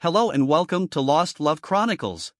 Hello and welcome to Lost Love Chronicles.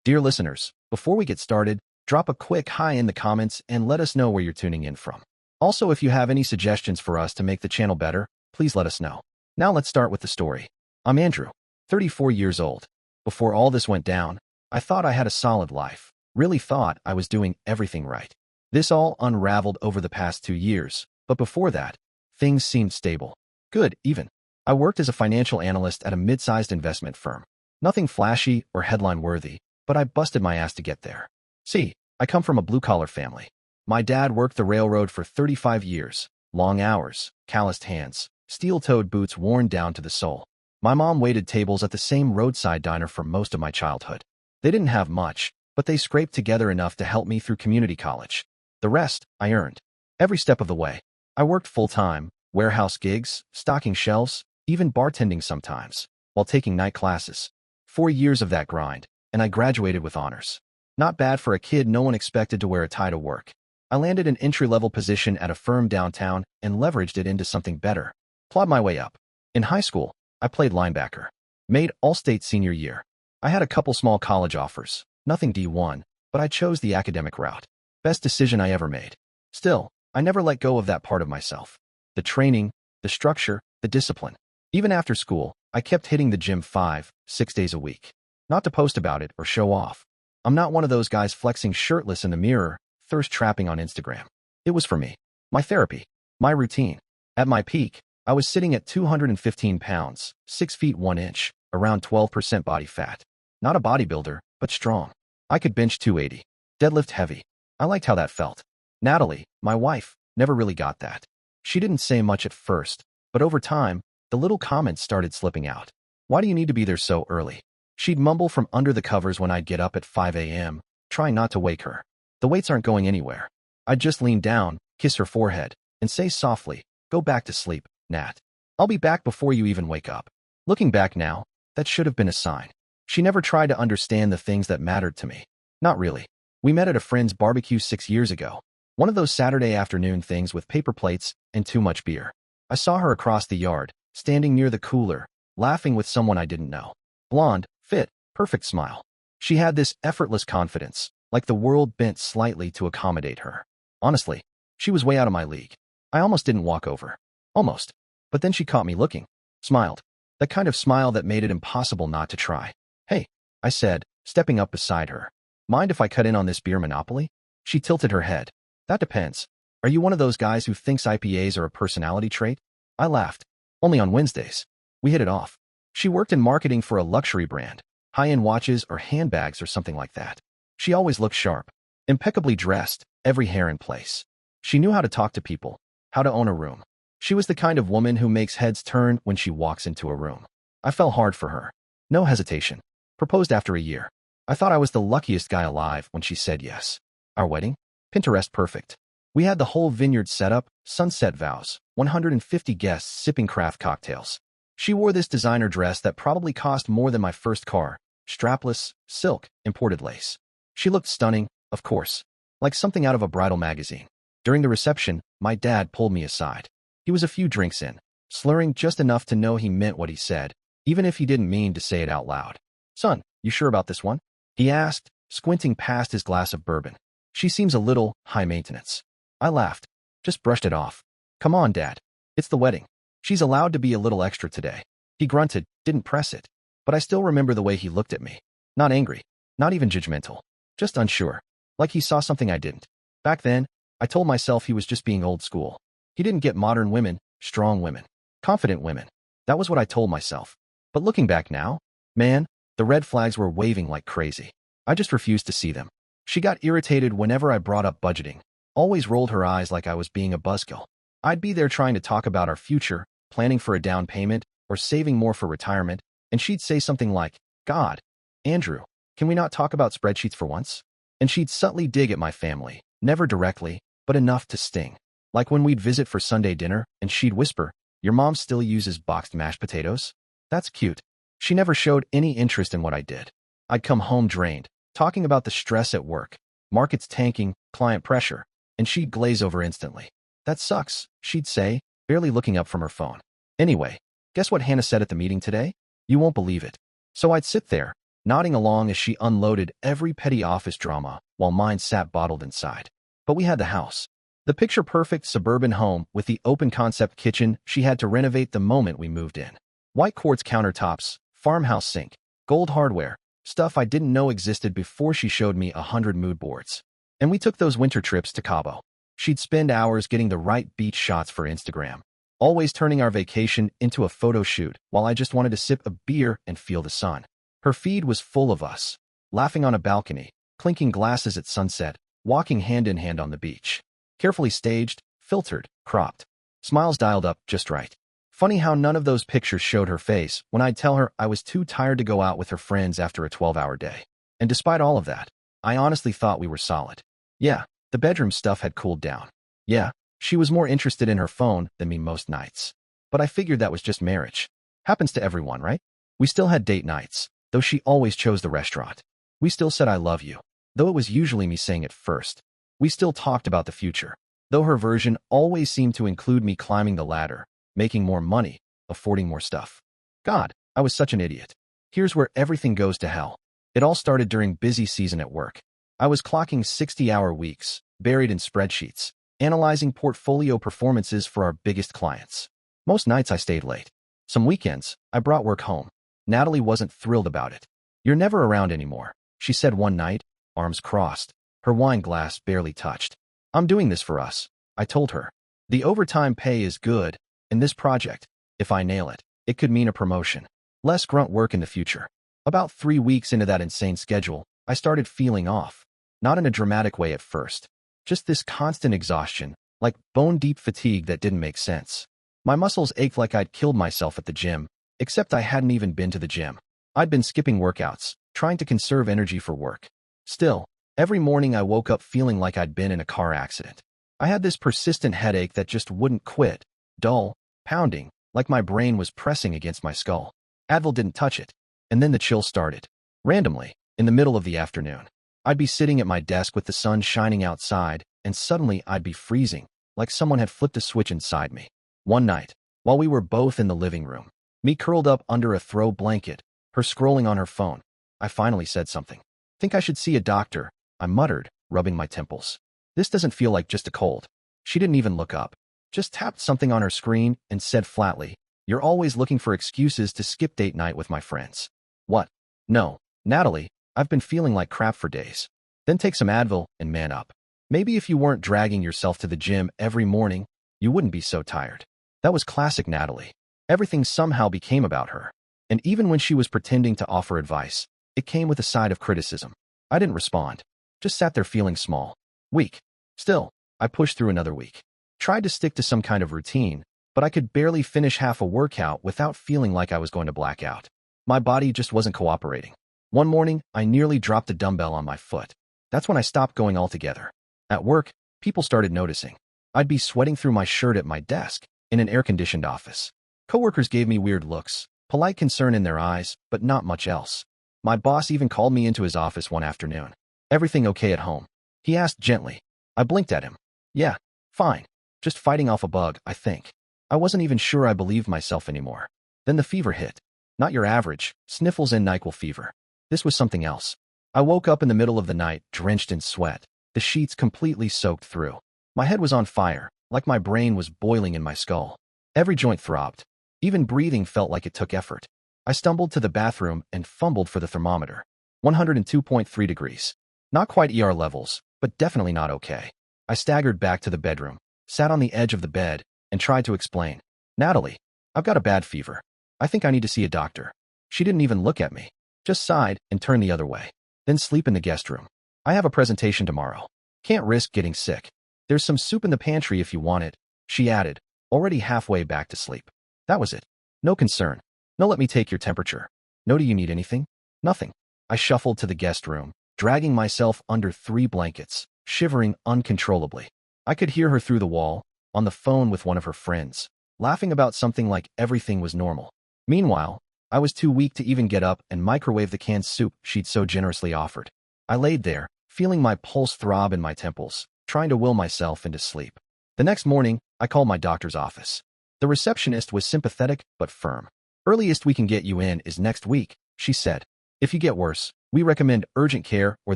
Dear listeners, before we get started, drop a quick hi in the comments and let us know where you're tuning in from. Also, if you have any suggestions for us to make the channel better, please let us know. Now let's start with the story. I'm Andrew, 34 years old. Before all this went down, I thought I had a solid life. Really thought I was doing everything right. This all unraveled over the past 2 years, but before that, things seemed stable. Good, even. I worked as a financial analyst at a mid-sized investment firm. Nothing flashy or headline-worthy, but I busted my ass to get there. See, I come from a blue-collar family. My dad worked the railroad for 35 years, long hours, calloused hands, steel-toed boots worn down to the sole. My mom waited tables at the same roadside diner for most of my childhood. They didn't have much, but they scraped together enough to help me through community college. The rest, I earned. Every step of the way. I worked full-time, warehouse gigs, stocking shelves, even bartending sometimes, while taking night classes. 4 years of that grind, and I graduated with honors. Not bad for a kid no one expected to wear a tie to work. I landed an entry-level position at a firm downtown and leveraged it into something better. Plowed my way up. In high school, I played linebacker. Made All-State senior year. I had a couple small college offers, nothing D1, but I chose the academic route. Best decision I ever made. Still, I never let go of that part of myself. The training, the structure, the discipline. Even after school, I kept hitting the gym 5, 6 days a week. Not to post about it or show off. I'm not one of those guys flexing shirtless in the mirror, thirst trapping on Instagram. It was for me. My therapy. My routine. At my peak, I was sitting at 215 pounds, 6 feet 1 inch, around 12% body fat. Not a bodybuilder, but strong. I could bench 280. Deadlift heavy. I liked how that felt. Natalie, my wife, never really got that. She didn't say much at first, but over time, the little comments started slipping out. Why do you need to be there so early? She'd mumble from under the covers when I'd get up at 5 a.m., trying not to wake her. The weights aren't going anywhere. I'd just lean down, kiss her forehead, and say softly, "Go back to sleep, Nat. I'll be back before you even wake up." Looking back now, that should have been a sign. She never tried to understand the things that mattered to me. Not really. We met at a friend's barbecue 6 years ago. One of those Saturday afternoon things with paper plates and too much beer. I saw her across the yard, standing near the cooler, laughing with someone I didn't know. Blonde, fit, perfect smile. She had this effortless confidence, like the world bent slightly to accommodate her. Honestly, she was way out of my league. I almost didn't walk over. Almost. But then she caught me looking. Smiled. That kind of smile that made it impossible not to try. "Hey," I said, stepping up beside her. "Mind if I cut in on this beer monopoly?" She tilted her head. "That depends. Are you one of those guys who thinks IPAs are a personality trait?" I laughed. "Only on Wednesdays." We hit it off. She worked in marketing for a luxury brand, high-end watches or handbags or something like that. She always looked sharp, impeccably dressed, every hair in place. She knew how to talk to people, how to own a room. She was the kind of woman who makes heads turn when she walks into a room. I fell hard for her. No hesitation. Proposed after a year. I thought I was the luckiest guy alive when she said yes. Our wedding? Pinterest perfect. We had the whole vineyard set up, sunset vows, 150 guests sipping craft cocktails. She wore this designer dress that probably cost more than my first car, strapless, silk, imported lace. She looked stunning, of course, like something out of a bridal magazine. During the reception, my dad pulled me aside. He was a few drinks in, slurring just enough to know he meant what he said, even if he didn't mean to say it out loud. "Son, you sure about this one?" he asked, squinting past his glass of bourbon. "She seems a little high maintenance." I laughed, just brushed it off. "Come on, Dad. It's the wedding. She's allowed to be a little extra today." He grunted, didn't press it, but I still remember the way he looked at me. Not angry, not even judgmental, just unsure, like he saw something I didn't. Back then, I told myself he was just being old school. He didn't get modern women, strong women, confident women. That was what I told myself. But looking back now, man, the red flags were waving like crazy. I just refused to see them. She got irritated whenever I brought up budgeting. Always rolled her eyes like I was being a buzzkill. I'd be there trying to talk about our future, planning for a down payment, or saving more for retirement, and she'd say something like, "God, Andrew, can we not talk about spreadsheets for once?" And she'd subtly dig at my family, never directly, but enough to sting. Like when we'd visit for Sunday dinner, and she'd whisper, "Your mom still uses boxed mashed potatoes? That's cute." She never showed any interest in what I did. I'd come home drained, talking about the stress at work, markets tanking, client pressure, and she'd glaze over instantly. "That sucks," she'd say, barely looking up from her phone. Anyway, guess what Hannah said at the meeting today? You won't believe it. So I'd sit there, nodding along as she unloaded every petty office drama while mine sat bottled inside. But we had the house. The picture-perfect suburban home with the open-concept kitchen she had to renovate the moment we moved in. White quartz countertops, farmhouse sink, gold hardware, stuff I didn't know existed before she showed me 100 mood boards. And we took those winter trips to Cabo. She'd spend hours getting the right beach shots for Instagram, always turning our vacation into a photo shoot while I just wanted to sip a beer and feel the sun. Her feed was full of us, laughing on a balcony, clinking glasses at sunset, walking hand in hand on the beach. Carefully staged, filtered, cropped. Smiles dialed up just right. Funny how none of those pictures showed her face when I'd tell her I was too tired to go out with her friends after a 12-hour day. And despite all of that, I honestly thought we were solid. Yeah, the bedroom stuff had cooled down. Yeah, she was more interested in her phone than me most nights. But I figured that was just marriage. Happens to everyone, right? We still had date nights, though she always chose the restaurant. We still said I love you, though it was usually me saying it first. We still talked about the future, though her version always seemed to include me climbing the ladder, making more money, affording more stuff. God, I was such an idiot. Here's where everything goes to hell. It all started during busy season at work. I was clocking 60-hour weeks, buried in spreadsheets, analyzing portfolio performances for our biggest clients. Most nights I stayed late. Some weekends, I brought work home. Natalie wasn't thrilled about it. "You're never around anymore," she said one night, arms crossed, her wine glass barely touched. "I'm doing this for us," I told her. "The overtime pay is good, and this project, if I nail it, it could mean a promotion. Less grunt work in the future." About 3 weeks into that insane schedule, I started feeling off. Not in a dramatic way at first. Just this constant exhaustion, like bone-deep fatigue that didn't make sense. My muscles ached like I'd killed myself at the gym, except I hadn't even been to the gym. I'd been skipping workouts, trying to conserve energy for work. Still, every morning I woke up feeling like I'd been in a car accident. I had this persistent headache that just wouldn't quit, dull, pounding, like my brain was pressing against my skull. Advil didn't touch it. And then the chill started. Randomly, in the middle of the afternoon. I'd be sitting at my desk with the sun shining outside, and suddenly I'd be freezing, like someone had flipped a switch inside me. One night, while we were both in the living room, me curled up under a throw blanket, her scrolling on her phone, I finally said something. "Think I should see a doctor," I muttered, rubbing my temples. "This doesn't feel like just a cold." She didn't even look up, just tapped something on her screen and said flatly, "You're always looking for excuses to skip date night with my friends." What? No, Natalie, I've been feeling like crap for days. Then take some Advil and man up. Maybe if you weren't dragging yourself to the gym every morning, you wouldn't be so tired. That was classic Natalie. Everything somehow became about her. And even when she was pretending to offer advice, it came with a side of criticism. I didn't respond. Just sat there feeling small. Weak. Still, I pushed through another week. Tried to stick to some kind of routine, but I could barely finish half a workout without feeling like I was going to black out. My body just wasn't cooperating. One morning, I nearly dropped a dumbbell on my foot. That's when I stopped going altogether. At work, people started noticing. I'd be sweating through my shirt at my desk, in an air-conditioned office. Coworkers gave me weird looks, polite concern in their eyes, but not much else. My boss even called me into his office one afternoon. "Everything okay at home?" he asked gently. I blinked at him. "Yeah, fine. Just fighting off a bug, I think." I wasn't even sure I believed myself anymore. Then the fever hit. Not your average, sniffles and NyQuil fever. This was something else. I woke up in the middle of the night, drenched in sweat, the sheets completely soaked through. My head was on fire, like my brain was boiling in my skull. Every joint throbbed. Even breathing felt like it took effort. I stumbled to the bathroom and fumbled for the thermometer. 102.3 degrees. Not quite ER levels, but definitely not okay. I staggered back to the bedroom, sat on the edge of the bed, and tried to explain. "Natalie, I've got a bad fever. I think I need to see a doctor." She didn't even look at me, just sighed and turned the other way. "Then sleep in the guest room. I have a presentation tomorrow. Can't risk getting sick. There's some soup in the pantry if you want it," she added, already halfway back to sleep. That was it. No concern. No "let me take your temperature." No "do you need anything?" Nothing. I shuffled to the guest room, dragging myself under 3 blankets, shivering uncontrollably. I could hear her through the wall, on the phone with one of her friends, laughing about something like everything was normal. Meanwhile, I was too weak to even get up and microwave the canned soup she'd so generously offered. I laid there, feeling my pulse throb in my temples, trying to will myself into sleep. The next morning, I called my doctor's office. The receptionist was sympathetic but firm. Earliest we can get you in is next week, she said. If you get worse, we recommend urgent care or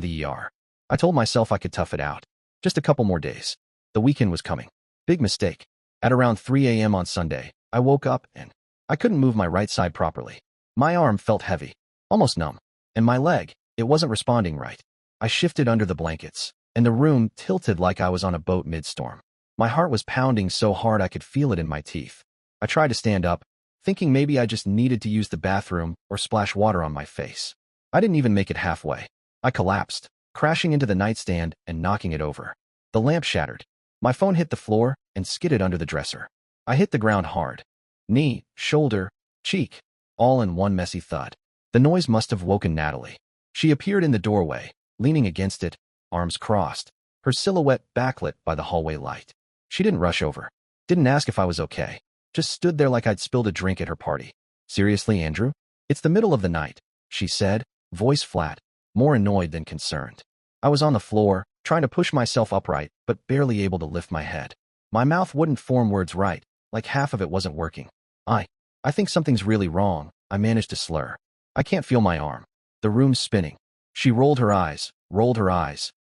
the ER. I told myself I could tough it out. Just a couple more days. The weekend was coming. Big mistake. At around 3 a.m. on Sunday, I woke up and I couldn't move my right side properly. My arm felt heavy, almost numb, and my leg, it wasn't responding right. I shifted under the blankets, and the room tilted like I was on a boat mid-storm. My heart was pounding so hard I could feel it in my teeth. I tried to stand up, thinking maybe I just needed to use the bathroom or splash water on my face. I didn't even make it halfway. I collapsed, crashing into the nightstand and knocking it over. The lamp shattered. My phone hit the floor and skidded under the dresser. I hit the ground hard. Knee, shoulder, cheek, all in one messy thud. The noise must have woken Natalie. She appeared in the doorway, leaning against it, arms crossed, her silhouette backlit by the hallway light. She didn't rush over, didn't ask if I was okay, just stood there like I'd spilled a drink at her party. Seriously, Andrew? It's the middle of the night, she said, voice flat, more annoyed than concerned. I was on the floor, trying to push myself upright, but barely able to lift my head. My mouth wouldn't form words right, like half of it wasn't working. I think something's really wrong, I managed to slur. I can't feel my arm. The room's spinning. She rolled her eyes,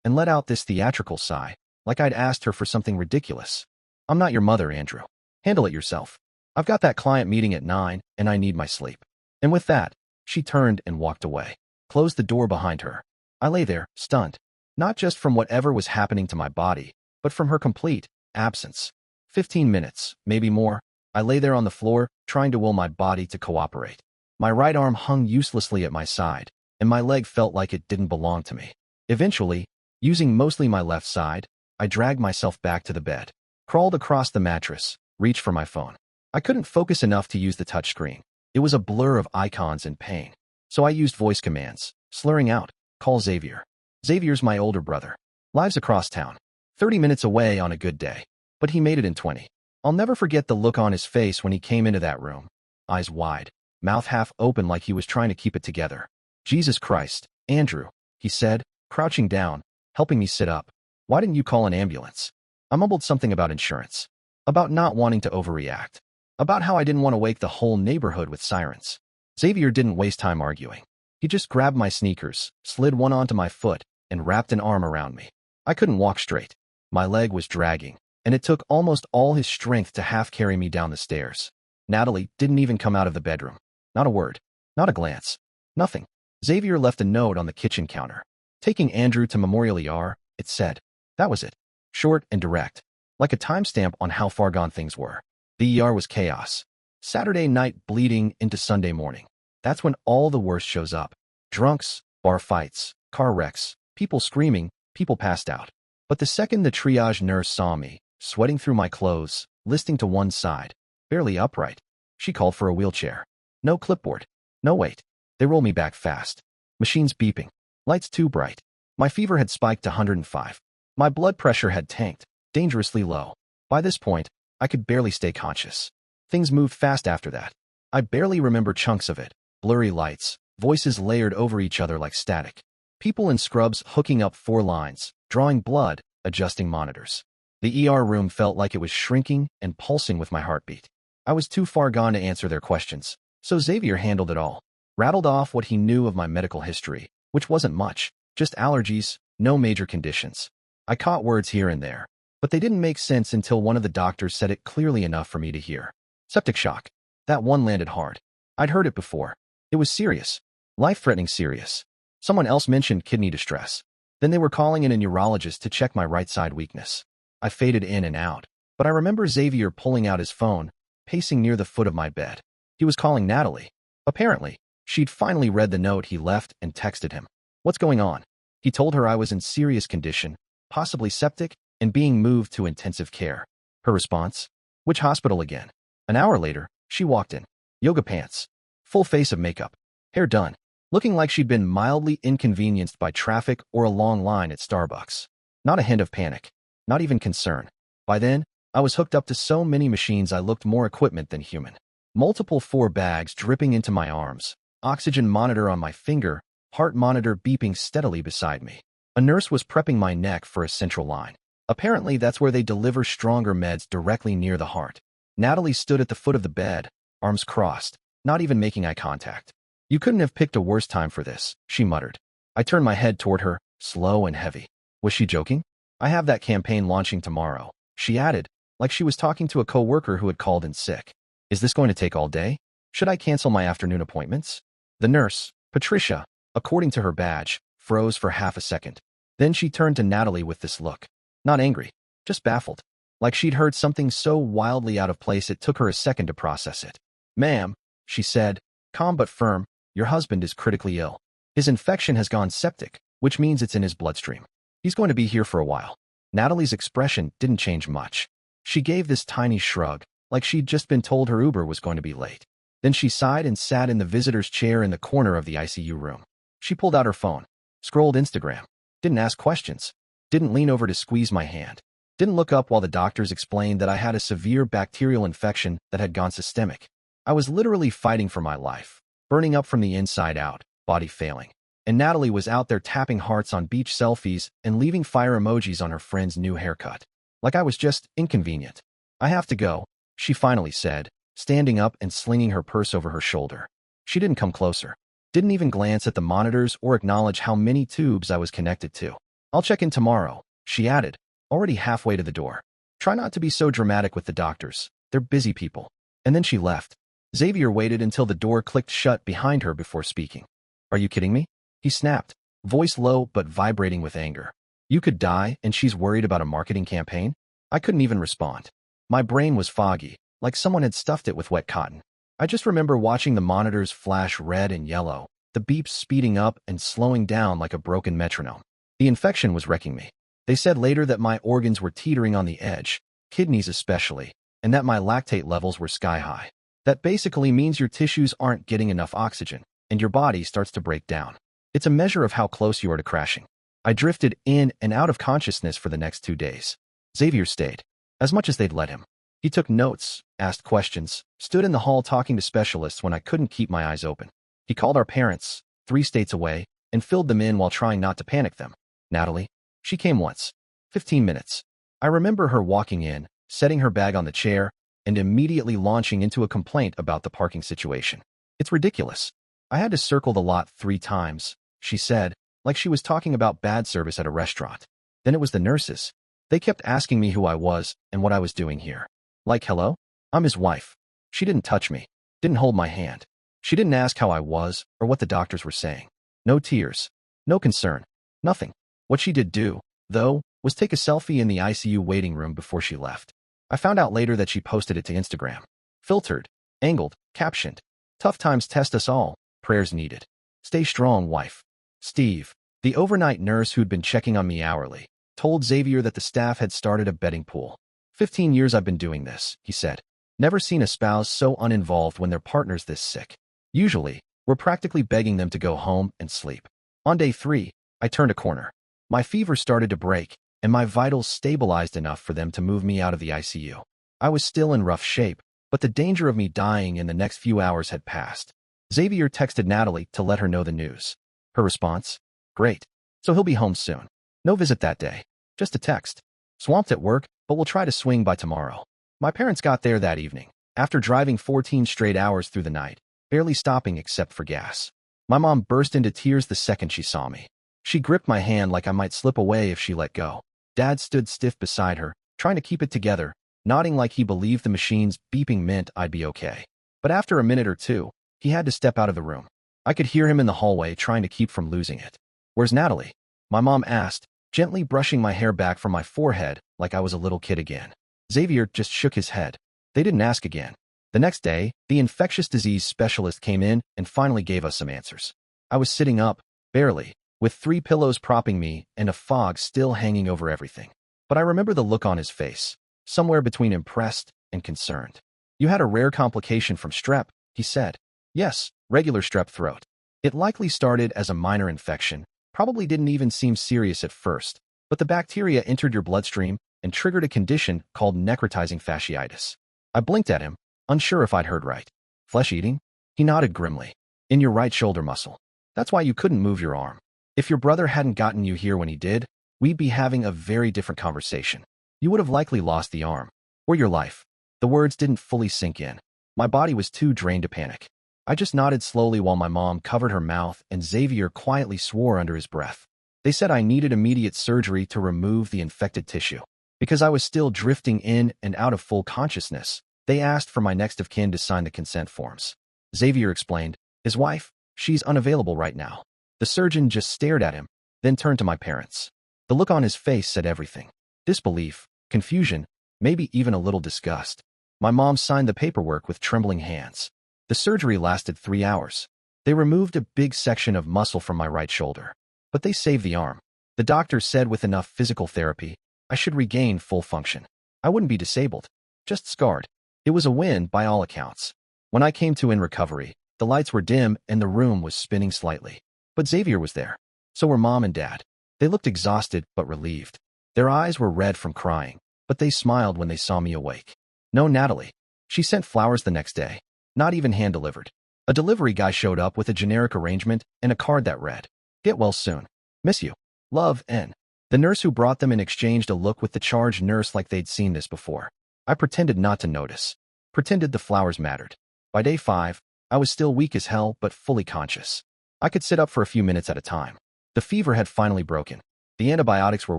and let out this theatrical sigh, like I'd asked her for something ridiculous. I'm not your mother, Andrew. Handle it yourself. I've got that client meeting at 9, and I need my sleep. And with that, she turned and walked away, closed the door behind her. I lay there, stunned, not just from whatever was happening to my body, but from her complete absence. 15 minutes, maybe more, I lay there on the floor, trying to will my body to cooperate. My right arm hung uselessly at my side, and my leg felt like it didn't belong to me. Eventually, using mostly my left side, I dragged myself back to the bed, crawled across the mattress, reached for my phone. I couldn't focus enough to use the touchscreen. It was a blur of icons and pain. So I used voice commands, slurring out, call Xavier. Xavier's my older brother. Lives across town. 30 minutes away on a good day. But he made it in 20. I'll never forget the look on his face when he came into that room. Eyes wide, mouth half open like he was trying to keep it together. Jesus Christ, Andrew, he said, crouching down, helping me sit up. Why didn't you call an ambulance? I mumbled something about insurance. About not wanting to overreact. About how I didn't want to wake the whole neighborhood with sirens. Xavier didn't waste time arguing. He just grabbed my sneakers, slid one onto my foot, and wrapped an arm around me. I couldn't walk straight. My leg was dragging, and it took almost all his strength to half carry me down the stairs. Natalie didn't even come out of the bedroom. Not a word. Not a glance. Nothing. Xavier left a note on the kitchen counter. Taking Andrew to Memorial ER, it said. That was it. Short and direct. Like a timestamp on how far gone things were. The ER was chaos. Saturday night bleeding into Sunday morning. That's when all the worst shows up. Drunks, bar fights, car wrecks, people screaming, people passed out. But the second the triage nurse saw me, sweating through my clothes, listing to one side, barely upright, she called for a wheelchair. No clipboard. No wait. They roll me back fast. Machines beeping. Lights too bright. My fever had spiked to 105. My blood pressure had tanked, dangerously low. By this point, I could barely stay conscious. Things moved fast after that. I barely remember chunks of it. Blurry lights, voices layered over each other like static. People in scrubs hooking up 4 lines, drawing blood, adjusting monitors. The ER room felt like it was shrinking and pulsing with my heartbeat. I was too far gone to answer their questions, so Xavier handled it all. Rattled off what he knew of my medical history, which wasn't much, just allergies, no major conditions. I caught words here and there, but they didn't make sense until one of the doctors said it clearly enough for me to hear. Septic shock. That one landed hard. I'd heard it before. It was serious. Life-threatening serious. Someone else mentioned kidney distress. Then they were calling in a neurologist to check my right side weakness. I faded in and out, but I remember Xavier pulling out his phone, pacing near the foot of my bed. He was calling Natalie. Apparently, she'd finally read the note he left and texted him. What's going on? He told her I was in serious condition, possibly septic, and being moved to intensive care. Her response? Which hospital again? An hour later, she walked in. Yoga pants. Full face of makeup. Hair done. Looking like she'd been mildly inconvenienced by traffic or a long line at Starbucks. Not a hint of panic. Not even concern. By then, I was hooked up to so many machines I looked more equipment than human. Multiple 4 bags dripping into my arms. Oxygen monitor on my finger. Heart monitor beeping steadily beside me. A nurse was prepping my neck for a central line. Apparently, that's where they deliver stronger meds directly near the heart. Natalie stood at the foot of the bed, arms crossed, not even making eye contact. You couldn't have picked a worse time for this, she muttered. I turned my head toward her, slow and heavy. Was she joking? I have that campaign launching tomorrow, she added, like she was talking to a coworker who had called in sick. Is this going to take all day? Should I cancel my afternoon appointments? The nurse, Patricia, according to her badge, froze for half a second. Then she turned to Natalie with this look. Not angry, just baffled. Like she'd heard something so wildly out of place it took her a second to process it. Ma'am, she said, calm but firm, your husband is critically ill. His infection has gone septic, which means it's in his bloodstream. He's going to be here for a while. Natalie's expression didn't change much. She gave this tiny shrug, like she'd just been told her Uber was going to be late. Then she sighed and sat in the visitor's chair in the corner of the ICU room. She pulled out her phone, scrolled Instagram, didn't ask questions, didn't lean over to squeeze my hand, didn't look up while the doctors explained that I had a severe bacterial infection that had gone systemic. I was literally fighting for my life, burning up from the inside out, body failing. And Natalie was out there tapping hearts on beach selfies and leaving fire emojis on her friend's new haircut. Like I was just inconvenient. I have to go, she finally said, standing up and slinging her purse over her shoulder. She didn't come closer, didn't even glance at the monitors or acknowledge how many tubes I was connected to. I'll check in tomorrow, she added, already halfway to the door. Try not to be so dramatic with the doctors. They're busy people. And then she left. Xavier waited until the door clicked shut behind her before speaking. Are you kidding me? He snapped, voice low but vibrating with anger. You could die and she's worried about a marketing campaign? I couldn't even respond. My brain was foggy, like someone had stuffed it with wet cotton. I just remember watching the monitors flash red and yellow, the beeps speeding up and slowing down like a broken metronome. The infection was wrecking me. They said later that my organs were teetering on the edge, kidneys especially, and that my lactate levels were sky high. That basically means your tissues aren't getting enough oxygen, and your body starts to break down. It's a measure of how close you are to crashing. I drifted in and out of consciousness for the next 2 days. Xavier stayed, as much as they'd let him. He took notes, asked questions, stood in the hall talking to specialists when I couldn't keep my eyes open. He called our parents, 3 states away, and filled them in while trying not to panic them. Natalie? She came once. 15 minutes. I remember her walking in, setting her bag on the chair, and immediately launching into a complaint about the parking situation. It's ridiculous. I had to circle the lot 3 times, she said, like she was talking about bad service at a restaurant. Then it was the nurses. They kept asking me who I was and what I was doing here. Like, hello? I'm his wife. She didn't touch me, didn't hold my hand. She didn't ask how I was or what the doctors were saying. No tears, no concern, nothing. What she did do, though, was take a selfie in the ICU waiting room before she left. I found out later that she posted it to Instagram. Filtered, angled, captioned. Tough times test us all, prayers needed. Stay strong, wife. Steve, the overnight nurse who'd been checking on me hourly, told Xavier that the staff had started a betting pool. 15 years I've been doing this, he said. Never seen a spouse so uninvolved when their partner's this sick. Usually, we're practically begging them to go home and sleep. On day 3, I turned a corner. My fever started to break, and my vitals stabilized enough for them to move me out of the ICU. I was still in rough shape, but the danger of me dying in the next few hours had passed. Xavier texted Natalie to let her know the news. Her response? Great. So he'll be home soon. No visit that day. Just a text. Swamped at work, but we'll try to swing by tomorrow. My parents got there that evening, after driving 14 straight hours through the night, barely stopping except for gas. My mom burst into tears the second she saw me. She gripped my hand like I might slip away if she let go. Dad stood stiff beside her, trying to keep it together, nodding like he believed the machine's beeping meant I'd be okay. But after a minute or two, he had to step out of the room. I could hear him in the hallway trying to keep from losing it. Where's Natalie? My mom asked, gently brushing my hair back from my forehead like I was a little kid again. Xavier just shook his head. They didn't ask again. The next day, the infectious disease specialist came in and finally gave us some answers. I was sitting up, barely, with 3 pillows propping me and a fog still hanging over everything. But I remember the look on his face, somewhere between impressed and concerned. You had a rare complication from strep, he said. Yes, regular strep throat. It likely started as a minor infection, probably didn't even seem serious at first, but the bacteria entered your bloodstream and triggered a condition called necrotizing fasciitis. I blinked at him, unsure if I'd heard right. Flesh eating? He nodded grimly. In your right shoulder muscle. That's why you couldn't move your arm. If your brother hadn't gotten you here when he did, we'd be having a very different conversation. You would have likely lost the arm. Or your life. The words didn't fully sink in. My body was too drained to panic. I just nodded slowly while my mom covered her mouth and Xavier quietly swore under his breath. They said I needed immediate surgery to remove the infected tissue. Because I was still drifting in and out of full consciousness, they asked for my next of kin to sign the consent forms. Xavier explained, his wife, she's unavailable right now. The surgeon just stared at him, then turned to my parents. The look on his face said everything. Disbelief, confusion, maybe even a little disgust. My mom signed the paperwork with trembling hands. The surgery lasted 3 hours. They removed a big section of muscle from my right shoulder. But they saved the arm. The doctor said with enough physical therapy, I should regain full function. I wouldn't be disabled, just scarred. It was a win by all accounts. When I came to in recovery, the lights were dim and the room was spinning slightly. But Xavier was there. So were Mom and Dad. They looked exhausted but relieved. Their eyes were red from crying, but they smiled when they saw me awake. No, Natalie. She sent flowers the next day. Not even hand-delivered. A delivery guy showed up with a generic arrangement and a card that read, "Get well soon. Miss you. Love, N." The nurse who brought them in exchanged a look with the charge nurse like they'd seen this before. I pretended not to notice. Pretended the flowers mattered. By day 5, I was still weak as hell but fully conscious. I could sit up for a few minutes at a time. The fever had finally broken. The antibiotics were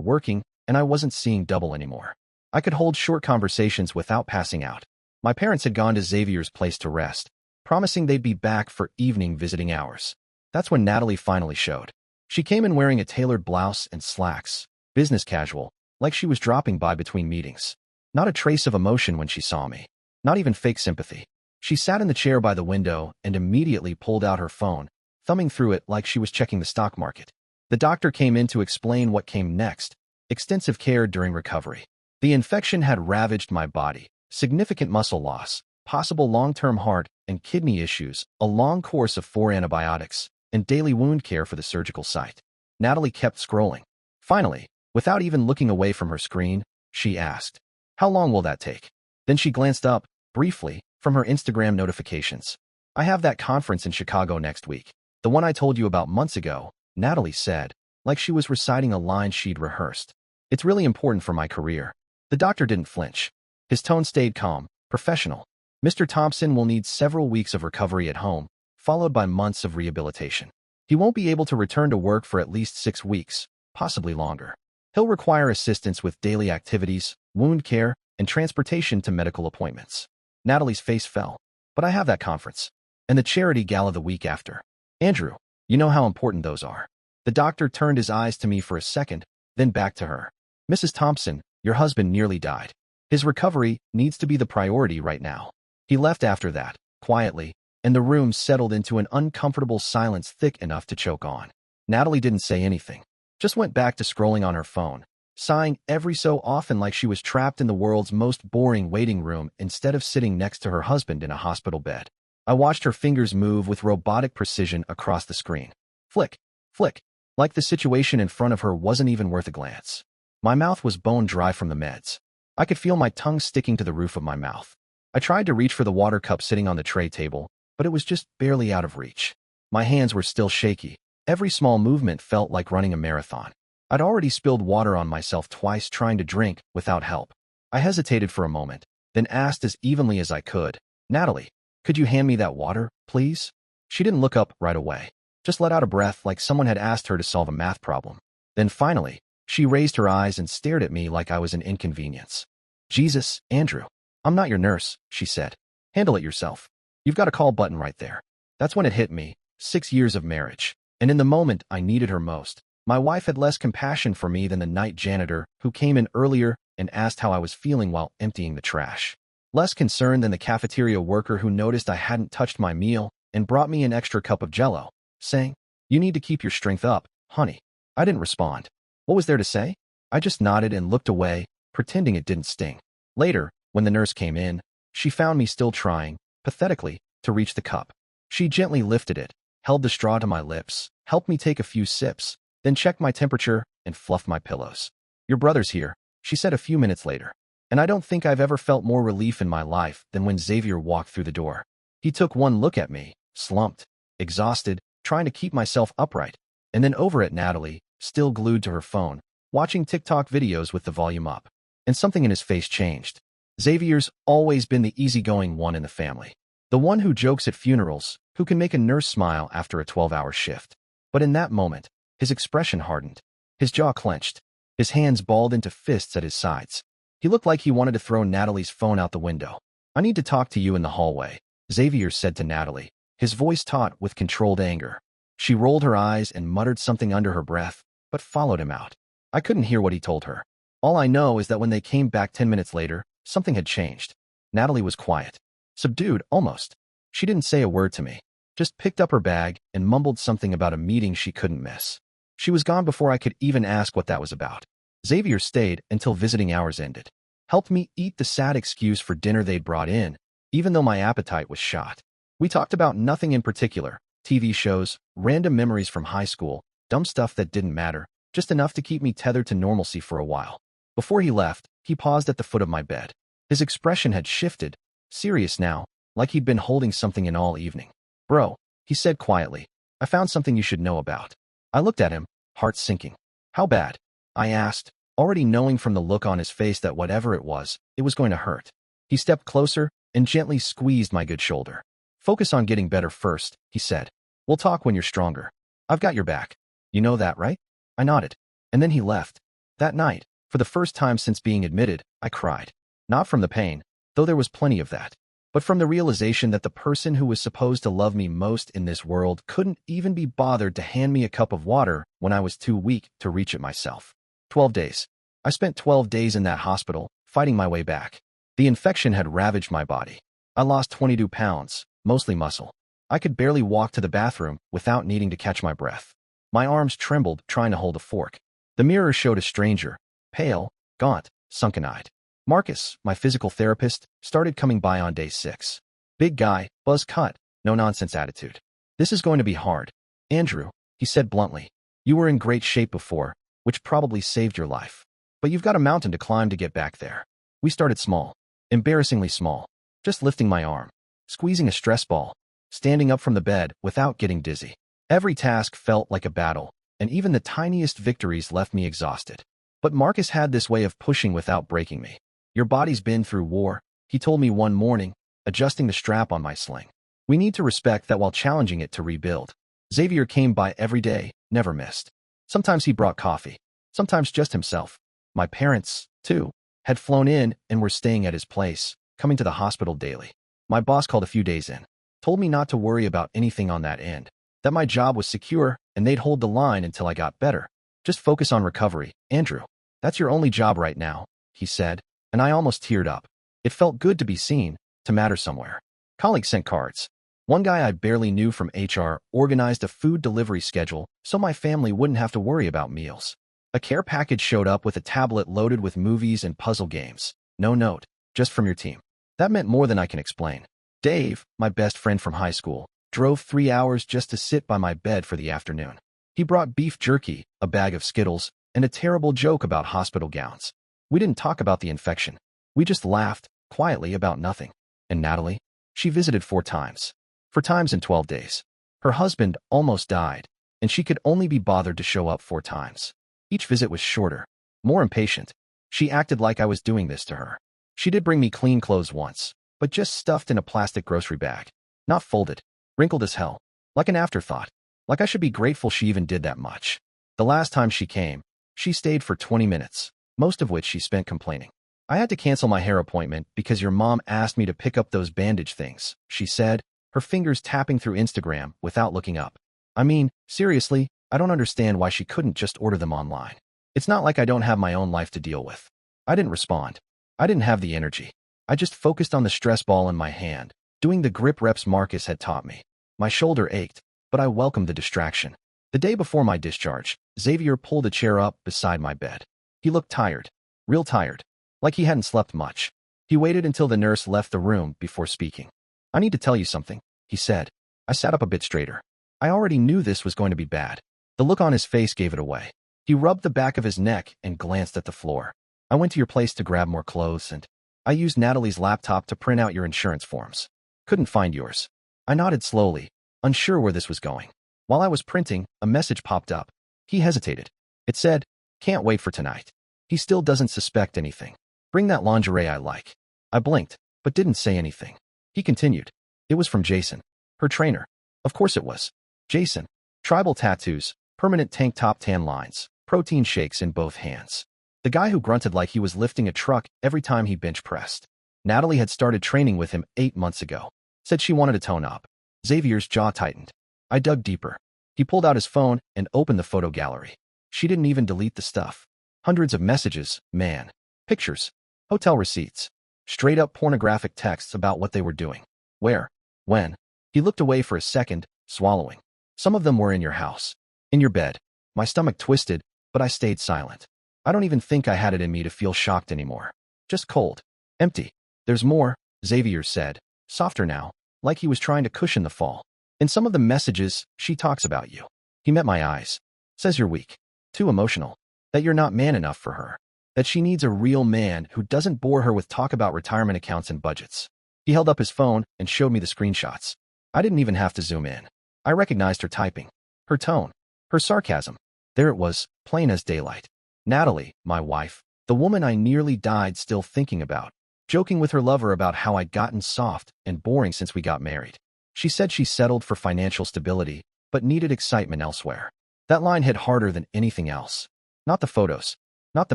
working, and I wasn't seeing double anymore. I could hold short conversations without passing out. My parents had gone to Xavier's place to rest, promising they'd be back for evening visiting hours. That's when Natalie finally showed. She came in wearing a tailored blouse and slacks, business casual, like she was dropping by between meetings. Not a trace of emotion when she saw me. Not even fake sympathy. She sat in the chair by the window and immediately pulled out her phone, thumbing through it like she was checking the stock market. The doctor came in to explain what came next: extensive care during recovery. The infection had ravaged my body, significant muscle loss, possible long-term heart and kidney issues, a long course of 4 antibiotics, and daily wound care for the surgical site. Natalie kept scrolling. Finally, without even looking away from her screen, she asked, "How long will that take?" Then she glanced up, briefly, from her Instagram notifications. "I have that conference in Chicago next week. The one I told you about months ago," Natalie said, like she was reciting a line she'd rehearsed. "It's really important for my career." The doctor didn't flinch. His tone stayed calm, professional. "Mr. Thompson will need several weeks of recovery at home, followed by months of rehabilitation. He won't be able to return to work for at least 6 weeks, possibly longer. He'll require assistance with daily activities, wound care, and transportation to medical appointments." Natalie's face fell. "But I have that conference. And the charity gala the week after. Andrew, you know how important those are." The doctor turned his eyes to me for a second, then back to her. "Mrs. Thompson, your husband nearly died. His recovery needs to be the priority right now." He left after that, quietly, and the room settled into an uncomfortable silence thick enough to choke on. Natalie didn't say anything, just went back to scrolling on her phone, sighing every so often like she was trapped in the world's most boring waiting room instead of sitting next to her husband in a hospital bed. I watched her fingers move with robotic precision across the screen. Flick, flick, like the situation in front of her wasn't even worth a glance. My mouth was bone dry from the meds. I could feel my tongue sticking to the roof of my mouth. I tried to reach for the water cup sitting on the tray table, but it was just barely out of reach. My hands were still shaky. Every small movement felt like running a marathon. I'd already spilled water on myself twice trying to drink without help. I hesitated for a moment, then asked as evenly as I could, "Natalie, could you hand me that water, please?" She didn't look up right away, just let out a breath like someone had asked her to solve a math problem. Then finally, she raised her eyes and stared at me like I was an inconvenience. "Jesus, Andrew, I'm not your nurse," she said. "Handle it yourself. You've got a call button right there." That's when it hit me, 6 years of marriage. And in the moment I needed her most, my wife had less compassion for me than the night janitor who came in earlier and asked how I was feeling while emptying the trash. Less concerned than the cafeteria worker who noticed I hadn't touched my meal and brought me an extra cup of Jell-O, saying, "You need to keep your strength up, honey." I didn't respond. What was there to say? I just nodded and looked away, pretending it didn't sting. Later, when the nurse came in, she found me still trying, pathetically, to reach the cup. She gently lifted it, held the straw to my lips, helped me take a few sips, then checked my temperature and fluffed my pillows. "Your brother's here," she said a few minutes later. And I don't think I've ever felt more relief in my life than when Xavier walked through the door. He took one look at me, slumped, exhausted, trying to keep myself upright, and then over at Natalie, still glued to her phone, watching TikTok videos with the volume up. And something in his face changed. Xavier's always been the easygoing one in the family. The one who jokes at funerals, who can make a nurse smile after a 12-hour shift. But in that moment, his expression hardened. His jaw clenched. His hands balled into fists at his sides. He looked like he wanted to throw Natalie's phone out the window. "I need to talk to you in the hallway," Xavier said to Natalie, his voice taut with controlled anger. She rolled her eyes and muttered something under her breath, but followed him out. I couldn't hear what he told her. All I know is that when they came back 10 minutes later, something had changed. Natalie was quiet. Subdued, almost. She didn't say a word to me, just picked up her bag and mumbled something about a meeting she couldn't miss. She was gone before I could even ask what that was about. Xavier stayed until visiting hours ended. Helped me eat the sad excuse for dinner they'd brought in, even though my appetite was shot. We talked about nothing in particular, TV shows, random memories from high school, dumb stuff that didn't matter, just enough to keep me tethered to normalcy for a while. Before he left, he paused at the foot of my bed. His expression had shifted, serious now, like he'd been holding something in all evening. "Bro," he said quietly, "I found something you should know about." I looked at him, heart sinking. "How bad?" I asked, already knowing from the look on his face that whatever it was going to hurt. He stepped closer and gently squeezed my good shoulder. "Focus on getting better first," he said. "We'll talk when you're stronger. I've got your back. You know that, right?" I nodded. And then he left. That night, for the first time since being admitted, I cried. Not from the pain, though there was plenty of that, but from the realization that the person who was supposed to love me most in this world couldn't even be bothered to hand me a cup of water when I was too weak to reach it myself. 12 days. I spent 12 days in that hospital, fighting my way back. The infection had ravaged my body. I lost 22 pounds, mostly muscle. I could barely walk to the bathroom without needing to catch my breath. My arms trembled trying to hold a fork. The mirror showed a stranger, pale, gaunt, sunken-eyed. Marcus, my physical therapist, started coming by on day 6. Big guy, buzz cut, no-nonsense attitude. "This is going to be hard. Andrew," he said bluntly. "You were in great shape before, which probably saved your life. But you've got a mountain to climb to get back there." We started small, embarrassingly small, just lifting my arm, squeezing a stress ball, standing up from the bed without getting dizzy. Every task felt like a battle, and even the tiniest victories left me exhausted. But Marcus had this way of pushing without breaking me. "Your body's been through war," he told me one morning, adjusting the strap on my sling. "We need to respect that while challenging it to rebuild." Xavier came by every day, never missed. Sometimes he brought coffee, sometimes just himself. My parents, too, had flown in and were staying at his place, coming to the hospital daily. My boss called a few days in, told me not to worry about anything on that end, that my job was secure and they'd hold the line until I got better. "Just focus on recovery, Andrew. That's your only job right now," he said, and I almost teared up. It felt good to be seen, to matter somewhere. Colleagues sent cards. One guy I barely knew from HR organized a food delivery schedule so my family wouldn't have to worry about meals. A care package showed up with a tablet loaded with movies and puzzle games. No note, just from your team. That meant more than I can explain. Dave, my best friend from high school, drove 3 hours just to sit by my bed for the afternoon. He brought beef jerky, a bag of Skittles, and a terrible joke about hospital gowns. We didn't talk about the infection. We just laughed, quietly, about nothing. And Natalie? She visited 4 times. 4 times in 12 days. Her husband almost died, and she could only be bothered to show up 4 times. Each visit was shorter, more impatient. She acted like I was doing this to her. She did bring me clean clothes once, but just stuffed in a plastic grocery bag. Not folded, wrinkled as hell. Like an afterthought. Like I should be grateful she even did that much. The last time she came, she stayed for 20 minutes, most of which she spent complaining. "I had to cancel my hair appointment because your mom asked me to pick up those bandage things," she said, her fingers tapping through Instagram without looking up. "I mean, seriously, I don't understand why she couldn't just order them online. It's not like I don't have my own life to deal with." I didn't respond. I didn't have the energy. I just focused on the stress ball in my hand, doing the grip reps Marcus had taught me. My shoulder ached, but I welcomed the distraction. The day before my discharge, Xavier pulled a chair up beside my bed. He looked tired, real tired, like he hadn't slept much. He waited until the nurse left the room before speaking. "I need to tell you something," he said. I sat up a bit straighter. I already knew this was going to be bad. The look on his face gave it away. He rubbed the back of his neck and glanced at the floor. "I went to your place to grab more clothes and I used Natalie's laptop to print out your insurance forms. Couldn't find yours." I nodded slowly, unsure where this was going. While I was printing, a message popped up. He hesitated. It said, "Can't wait for tonight." He still doesn't suspect anything. "Bring that lingerie I like." I blinked, but didn't say anything. He continued. "It was from Jason, her trainer. Of course it was. Jason. Tribal tattoos, permanent tank top tan lines, protein shakes in both hands. The guy who grunted like he was lifting a truck every time he bench pressed. Natalie had started training with him 8 months ago. Said she wanted to tone up. Xavier's jaw tightened. I dug deeper. He pulled out his phone and opened the photo gallery. She didn't even delete the stuff. Hundreds of messages, man. Pictures. Hotel receipts. Straight up pornographic texts about what they were doing. Where? When? He looked away for a second, swallowing. Some of them were in your house. In your bed. My stomach twisted, but I stayed silent. I don't even think I had it in me to feel shocked anymore. Just cold. Empty. There's more, Xavier said, softer now, like he was trying to cushion the fall. In some of the messages, she talks about you. He met my eyes. Says you're weak. Too emotional. That you're not man enough for her. That she needs a real man who doesn't bore her with talk about retirement accounts and budgets. He held up his phone and showed me the screenshots. I didn't even have to zoom in. I recognized her typing. Her tone. Her sarcasm. There it was, plain as daylight. Natalie, my wife, the woman I nearly died still thinking about, joking with her lover about how I'd gotten soft and boring since we got married. She said she settled for financial stability, but needed excitement elsewhere. That line hit harder than anything else. Not the photos. Not the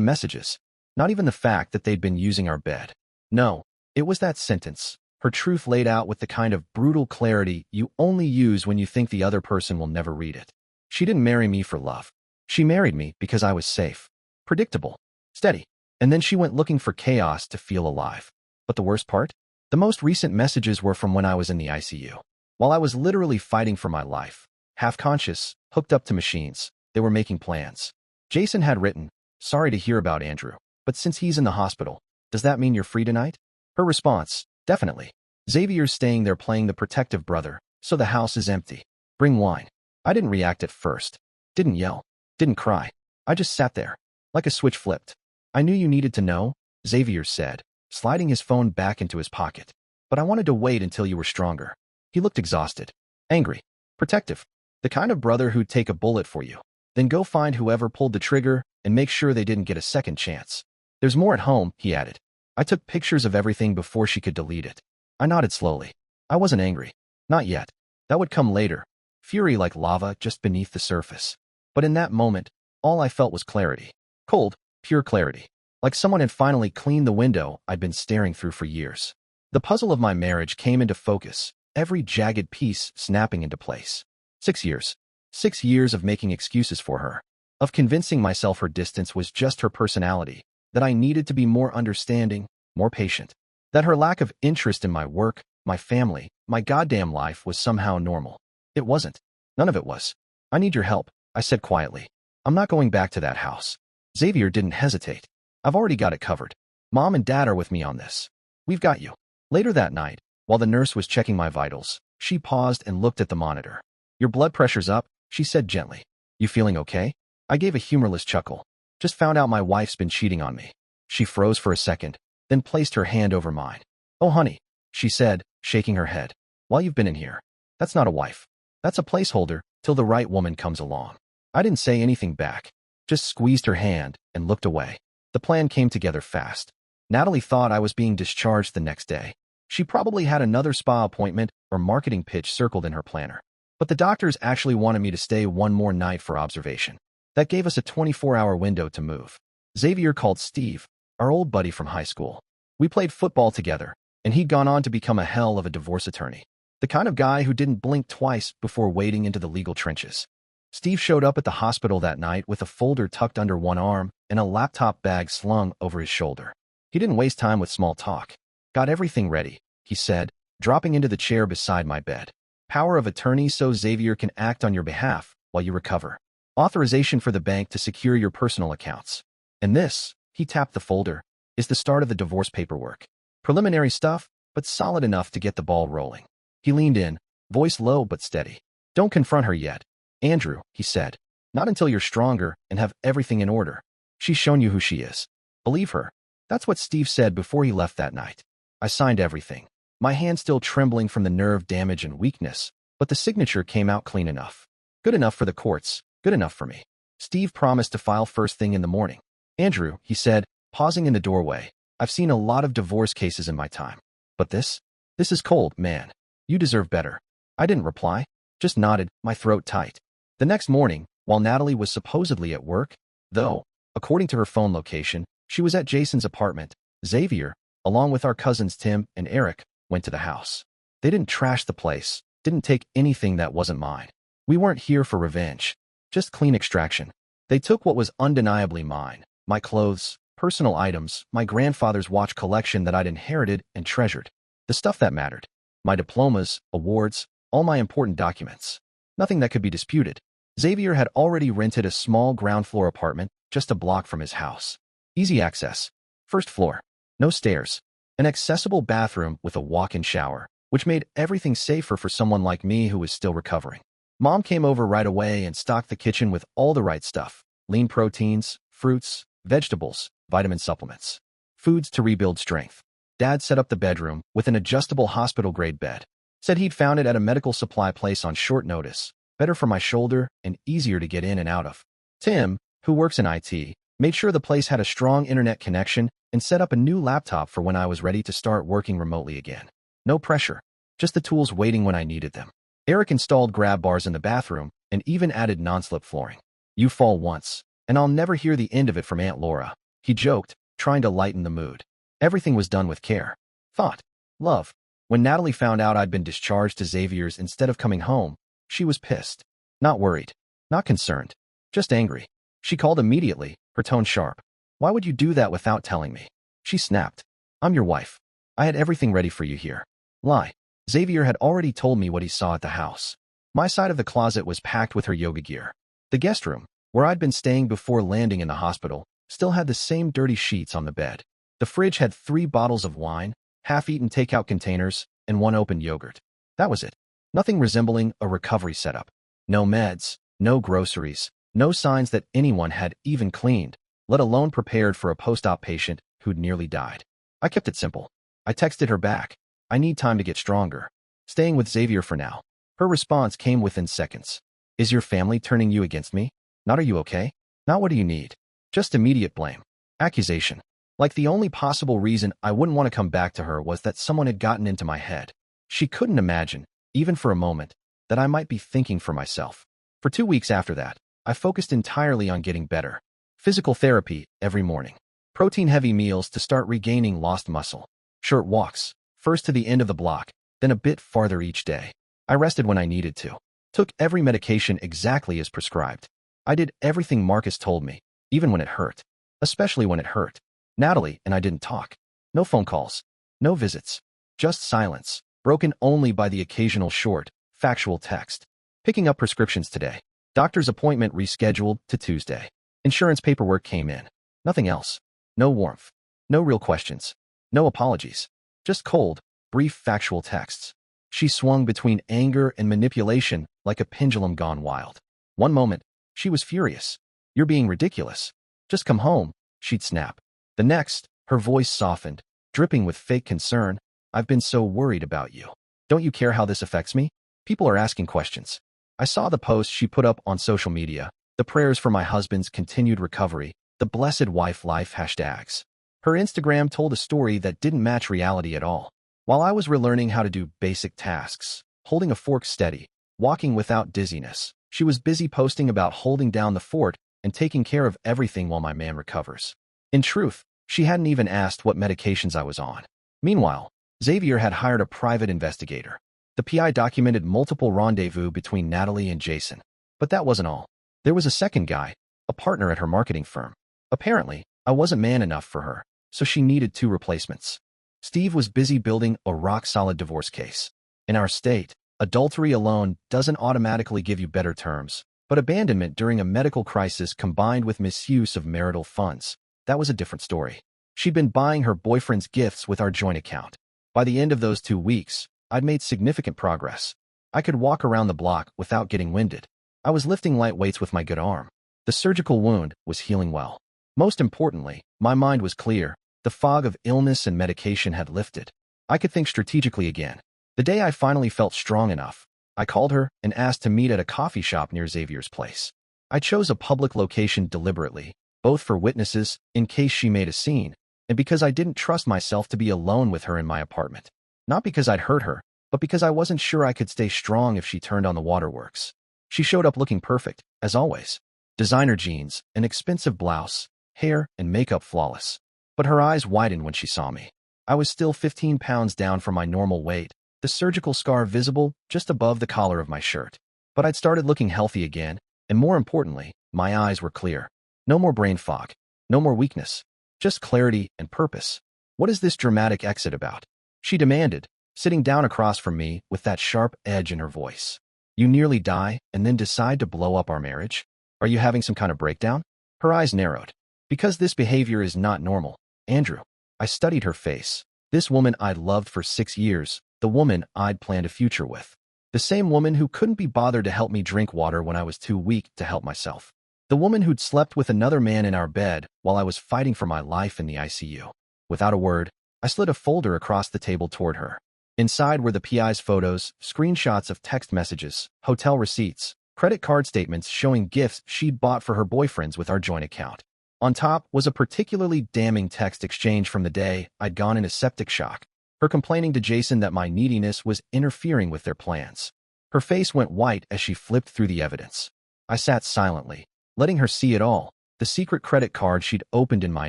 messages. Not even the fact that they'd been using our bed. No, it was that sentence. Her truth laid out with the kind of brutal clarity you only use when you think the other person will never read it. She didn't marry me for love. She married me because I was safe. Predictable. Steady. And then she went looking for chaos to feel alive. But the worst part? The most recent messages were from when I was in the ICU. While I was literally fighting for my life. Half conscious, hooked up to machines. They were making plans. Jason had written, "Sorry to hear about Andrew, but since he's in the hospital, does that mean you're free tonight?" Her response, "Definitely. Xavier's staying there playing the protective brother, so the house is empty. Bring wine." I didn't react at first. Didn't yell. Didn't cry. I just sat there. Like a switch flipped. "I knew you needed to know," Xavier said, sliding his phone back into his pocket. "But I wanted to wait until you were stronger." He looked exhausted. Angry. Protective. The kind of brother who'd take a bullet for you. Then go find whoever pulled the trigger and make sure they didn't get a second chance. "There's more at home," he added. I took pictures of everything before she could delete it. I nodded slowly. I wasn't angry. Not yet. That would come later. Fury like lava just beneath the surface. But in that moment, all I felt was clarity. Cold, pure clarity. Like someone had finally cleaned the window I'd been staring through for years. The puzzle of my marriage came into focus, every jagged piece snapping into place. 6 years. 6 years of making excuses for her. Of convincing myself her distance was just her personality. That I needed to be more understanding, more patient. That her lack of interest in my work, my family, my goddamn life was somehow normal. It wasn't. None of it was. "I need your help," I said quietly. "I'm not going back to that house." Xavier didn't hesitate. "I've already got it covered. Mom and Dad are with me on this. We've got you." Later that night, while the nurse was checking my vitals, she paused and looked at the monitor. "Your blood pressure's up," she said gently. "You feeling okay?" I gave a humorless chuckle. "Just found out my wife's been cheating on me." She froze for a second, then placed her hand over mine. "Oh, honey," she said, shaking her head. "While you've been in here, that's not a wife. That's a placeholder till the right woman comes along." I didn't say anything back, just squeezed her hand and looked away. The plan came together fast. Natalie thought I was being discharged the next day. She probably had another spa appointment or marketing pitch circled in her planner. But the doctors actually wanted me to stay one more night for observation. That gave us a 24-hour window to move. Xavier called Steve, our old buddy from high school. We played football together, and he'd gone on to become a hell of a divorce attorney. The kind of guy who didn't blink twice before wading into the legal trenches. Steve showed up at the hospital that night with a folder tucked under one arm and a laptop bag slung over his shoulder. He didn't waste time with small talk. "Got everything ready," he said, dropping into the chair beside my bed. "Power of attorney so Xavier can act on your behalf while you recover. Authorization for the bank to secure your personal accounts. And this," he tapped the folder, "is the start of the divorce paperwork. Preliminary stuff, but solid enough to get the ball rolling." He leaned in, voice low but steady. "Don't confront her yet, Andrew," he said. "Not until you're stronger and have everything in order. She's shown you who she is. Believe her." That's what Steve said before he left that night. I signed everything, my hand still trembling from the nerve damage and weakness, but the signature came out clean enough. Good enough for the courts, good enough for me. Steve promised to file first thing in the morning. "Andrew," he said, pausing in the doorway, "I've seen a lot of divorce cases in my time. But this is cold, man. You deserve better." I didn't reply. just nodded, my throat tight. The next morning, while Natalie was supposedly at work, though, according to her phone location, she was at Jason's apartment, Xavier, along with our cousins Tim and Eric, went to the house. They didn't trash the place, didn't take anything that wasn't mine. We weren't here for revenge, just clean extraction. They took what was undeniably mine, my clothes, personal items, my grandfather's watch collection that I'd inherited and treasured, the stuff that mattered, my diplomas, awards, all my important documents. Nothing that could be disputed. Xavier had already rented a small ground-floor apartment just a block from his house. Easy access. First floor. No stairs. An accessible bathroom with a walk-in shower, which made everything safer for someone like me who was still recovering. Mom came over right away and stocked the kitchen with all the right stuff: lean proteins, fruits, vegetables, vitamin supplements, foods to rebuild strength. Dad set up the bedroom with an adjustable hospital-grade bed. Said he'd found it at a medical supply place on short notice, better for my shoulder and easier to get in and out of. Tim, who works in IT, made sure the place had a strong internet connection and set up a new laptop for when I was ready to start working remotely again. No pressure, just the tools waiting when I needed them. Eric installed grab bars in the bathroom and even added non-slip flooring. You fall once, and I'll never hear the end of it from Aunt Laura, he joked, trying to lighten the mood. Everything was done with care, thought, love. When Natalie found out I'd been discharged to Xavier's instead of coming home, she was pissed. Not worried, not concerned, just angry. She called immediately, her tone sharp. Why would you do that without telling me? She snapped. I'm your wife. I had everything ready for you here. Lie. Xavier had already told me what he saw at the house. My side of the closet was packed with her yoga gear. The guest room, where I'd been staying before landing in the hospital, still had the same dirty sheets on the bed. The fridge had 3 bottles of wine, half-eaten takeout containers, and 1 open yogurt. That was it. Nothing resembling a recovery setup. No meds, no groceries, no signs that anyone had even cleaned, let alone prepared for a post-op patient who'd nearly died. I kept it simple. I texted her back. I need time to get stronger. Staying with Xavier for now. Her response came within seconds. Is your family turning you against me? Not are you okay? Not what do you need? Just immediate blame. Accusation. Like the only possible reason I wouldn't want to come back to her was that someone had gotten into my head. She couldn't imagine, even for a moment, that I might be thinking for myself. For 2 weeks after that, I focused entirely on getting better. Physical therapy every morning. Protein-heavy meals to start regaining lost muscle. Short walks, first to the end of the block, then a bit farther each day. I rested when I needed to. Took every medication exactly as prescribed. I did everything Marcus told me, even when it hurt. Especially when it hurt. Natalie and I didn't talk. No phone calls. No visits. Just silence, broken only by the occasional short, factual text. Picking up prescriptions today. Doctor's appointment rescheduled to Tuesday. Insurance paperwork came in. Nothing else. No warmth. No real questions. No apologies. Just cold, brief factual texts. She swung between anger and manipulation like a pendulum gone wild. One moment, she was furious. You're being ridiculous. Just come home, she'd snap. The next, her voice softened, dripping with fake concern. I've been so worried about you. Don't you care how this affects me? People are asking questions. I saw the post she put up on social media, the prayers for my husband's continued recovery, the blessed wife life hashtags. Her Instagram told a story that didn't match reality at all. While I was relearning how to do basic tasks, holding a fork steady, walking without dizziness, she was busy posting about holding down the fort and taking care of everything while my man recovers. In truth, she hadn't even asked what medications I was on. Meanwhile, Xavier had hired a private investigator. The PI documented multiple rendezvous between Natalie and Jason. But that wasn't all. There was a second guy, a partner at her marketing firm. Apparently, I wasn't man enough for her, so she needed 2 replacements. Steve was busy building a rock-solid divorce case. In our state, adultery alone doesn't automatically give you better terms, but abandonment during a medical crisis combined with misuse of marital funds, that was a different story. She'd been buying her boyfriend's gifts with our joint account. By the end of those 2 weeks, I'd made significant progress. I could walk around the block without getting winded. I was lifting light weights with my good arm. The surgical wound was healing well. Most importantly, my mind was clear. The fog of illness and medication had lifted. I could think strategically again. The day I finally felt strong enough, I called her and asked to meet at a coffee shop near Xavier's place. I chose a public location deliberately, both for witnesses, in case she made a scene, and because I didn't trust myself to be alone with her in my apartment. Not because I'd hurt her, but because I wasn't sure I could stay strong if she turned on the waterworks. She showed up looking perfect, as always. Designer jeans, an expensive blouse, hair and makeup flawless. But her eyes widened when she saw me. I was still 15 pounds down from my normal weight, the surgical scar visible just above the collar of my shirt. But I'd started looking healthy again, and more importantly, my eyes were clear. No more brain fog, no more weakness, just clarity and purpose. What is this dramatic exit about? She demanded, sitting down across from me with that sharp edge in her voice. You nearly die and then decide to blow up our marriage? Are you having some kind of breakdown? Her eyes narrowed. Because this behavior is not normal, Andrew. I studied her face. This woman I'd loved for 6 years, the woman I'd planned a future with. The same woman who couldn't be bothered to help me drink water when I was too weak to help myself. The woman who'd slept with another man in our bed while I was fighting for my life in the ICU. Without a word, I slid a folder across the table toward her. Inside were the PI's photos, screenshots of text messages, hotel receipts, credit card statements showing gifts she'd bought for her boyfriends with our joint account. On top was a particularly damning text exchange from the day I'd gone into septic shock, her complaining to Jason that my neediness was interfering with their plans. Her face went white as she flipped through the evidence. I sat silently, letting her see it all, the secret credit card she'd opened in my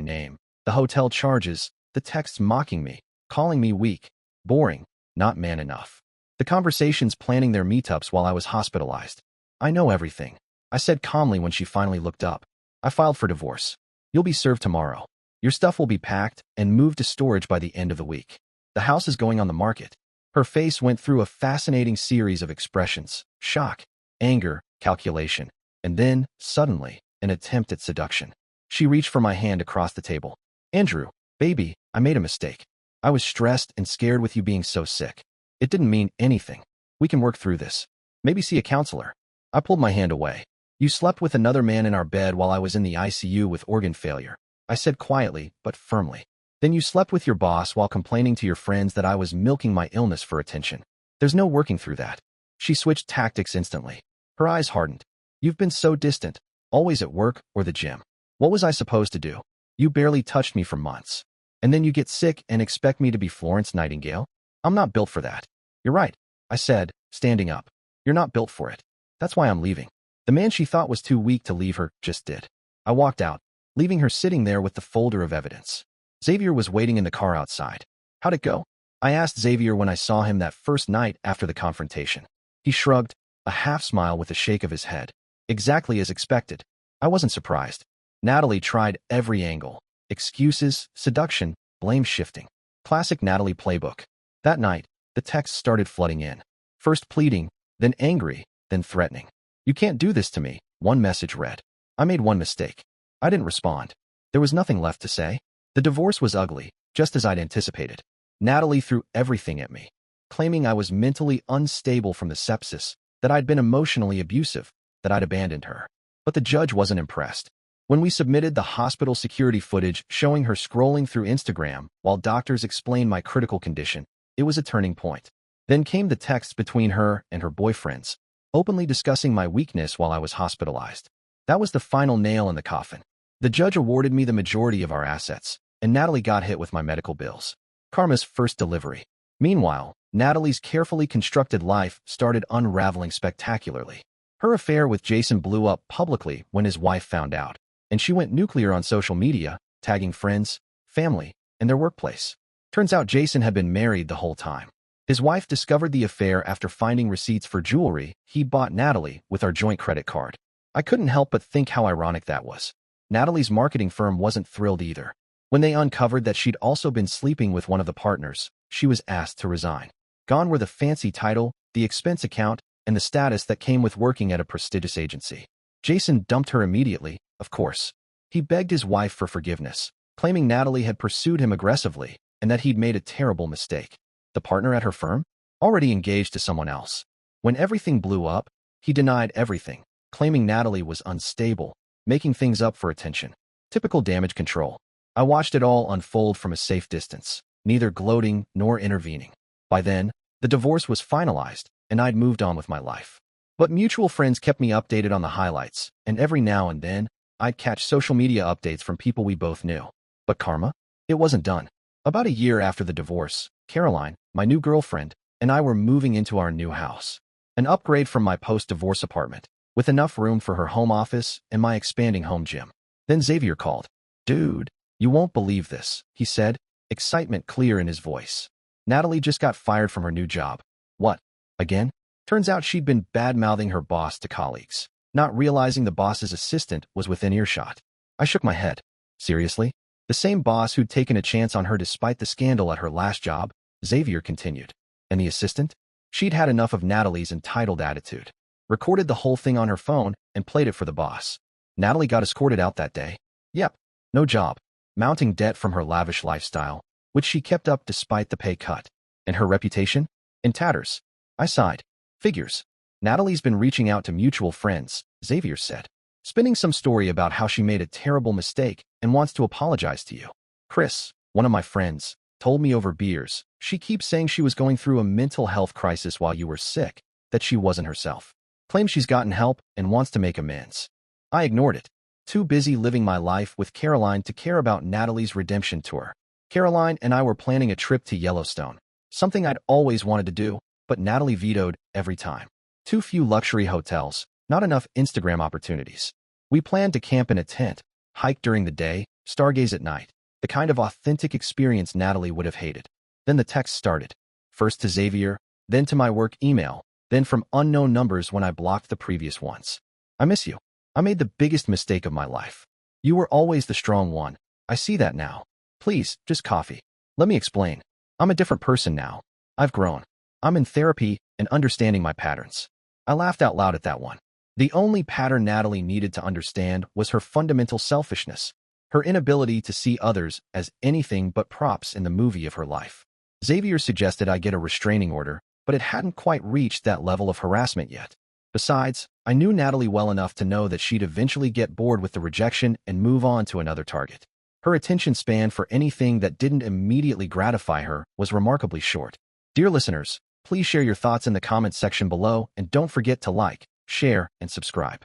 name, the hotel charges, the texts mocking me, calling me weak, boring, not man enough. The conversations planning their meetups while I was hospitalized. I know everything, I said calmly when she finally looked up. I filed for divorce. You'll be served tomorrow. Your stuff will be packed and moved to storage by the end of the week. The house is going on the market. Her face went through a fascinating series of expressions: shock, anger, calculation, and then, suddenly, an attempt at seduction. She reached for my hand across the table. Andrew, baby, I made a mistake. I was stressed and scared with you being so sick. It didn't mean anything. We can work through this. Maybe see a counselor. I pulled my hand away. You slept with another man in our bed while I was in the ICU with organ failure, I said quietly but firmly. Then you slept with your boss while complaining to your friends that I was milking my illness for attention. There's no working through that. She switched tactics instantly. Her eyes hardened. You've been so distant, always at work or the gym. What was I supposed to do? You barely touched me for months. And then you get sick and expect me to be Florence Nightingale? I'm not built for that. You're right, I said, standing up. You're not built for it. That's why I'm leaving. The man she thought was too weak to leave her just did. I walked out, leaving her sitting there with the folder of evidence. Xavier was waiting in the car outside. How'd it go? I asked Xavier when I saw him that first night after the confrontation. He shrugged, a half smile with a shake of his head. Exactly as expected. I wasn't surprised. Natalie tried every angle. Excuses, seduction, blame shifting. Classic Natalie playbook. That night, the texts started flooding in. First pleading, then angry, then threatening. You can't do this to me, one message read. I made one mistake. I didn't respond. There was nothing left to say. The divorce was ugly, just as I'd anticipated. Natalie threw everything at me, claiming I was mentally unstable from the sepsis, that I'd been emotionally abusive, that I'd abandoned her. But the judge wasn't impressed. When we submitted the hospital security footage showing her scrolling through Instagram while doctors explained my critical condition, it was a turning point. Then came the texts between her and her boyfriends, openly discussing my weakness while I was hospitalized. That was the final nail in the coffin. The judge awarded me the majority of our assets, and Natalie got hit with my medical bills. Karma's first delivery. Meanwhile, Natalie's carefully constructed life started unraveling spectacularly. Her affair with Jason blew up publicly when his wife found out, and she went nuclear on social media, tagging friends, family, and their workplace. Turns out Jason had been married the whole time. His wife discovered the affair after finding receipts for jewelry he bought Natalie with our joint credit card. I couldn't help but think how ironic that was. Natalie's marketing firm wasn't thrilled either. When they uncovered that she'd also been sleeping with one of the partners, she was asked to resign. Gone were the fancy title, the expense account, and the status that came with working at a prestigious agency. Jason dumped her immediately, of course. He begged his wife for forgiveness, claiming Natalie had pursued him aggressively and that he'd made a terrible mistake. The partner at her firm? Already engaged to someone else. When everything blew up, he denied everything, claiming Natalie was unstable, making things up for attention. Typical damage control. I watched it all unfold from a safe distance, neither gloating nor intervening. By then, the divorce was finalized, and I'd moved on with my life. But mutual friends kept me updated on the highlights, and every now and then, I'd catch social media updates from people we both knew. But karma? It wasn't done. About a year after the divorce, Caroline, my new girlfriend, and I were moving into our new house. An upgrade from my post-divorce apartment, with enough room for her home office and my expanding home gym. Then Xavier called. "Dude, you won't believe this," he said, excitement clear in his voice. "Natalie just got fired from her new job." "What? Again?" Turns out she'd been bad-mouthing her boss to colleagues, not realizing the boss's assistant was within earshot. I shook my head. Seriously? The same boss who'd taken a chance on her despite the scandal at her last job? Xavier continued. And the assistant? She'd had enough of Natalie's entitled attitude, recorded the whole thing on her phone, and played it for the boss. Natalie got escorted out that day. Yep, no job, mounting debt from her lavish lifestyle, which she kept up despite the pay cut. And her reputation? In tatters. I sighed. Figures. Natalie's been reaching out to mutual friends, Xavier said, spinning some story about how she made a terrible mistake and wants to apologize to you. Chris, one of my friends, told me over beers she keeps saying she was going through a mental health crisis while you were sick, that she wasn't herself. Claims she's gotten help and wants to make amends. I ignored it, too busy living my life with Caroline to care about Natalie's redemption tour. Caroline and I were planning a trip to Yellowstone, something I'd always wanted to do, but Natalie vetoed every time. Too few luxury hotels, not enough Instagram opportunities. We planned to camp in a tent, hike during the day, stargaze at night, the kind of authentic experience Natalie would have hated. Then the text started. First to Xavier, then to my work email, then from unknown numbers when I blocked the previous ones. "I miss you. I made the biggest mistake of my life. You were always the strong one. I see that now. Please, just coffee. Let me explain. I'm a different person now. I've grown. I'm in therapy and understanding my patterns." I laughed out loud at that one. The only pattern Natalie needed to understand was her fundamental selfishness, her inability to see others as anything but props in the movie of her life. Xavier suggested I get a restraining order, but it hadn't quite reached that level of harassment yet. Besides, I knew Natalie well enough to know that she'd eventually get bored with the rejection and move on to another target. Her attention span for anything that didn't immediately gratify her was remarkably short. Dear listeners, please share your thoughts in the comments section below and don't forget to like, share, and subscribe.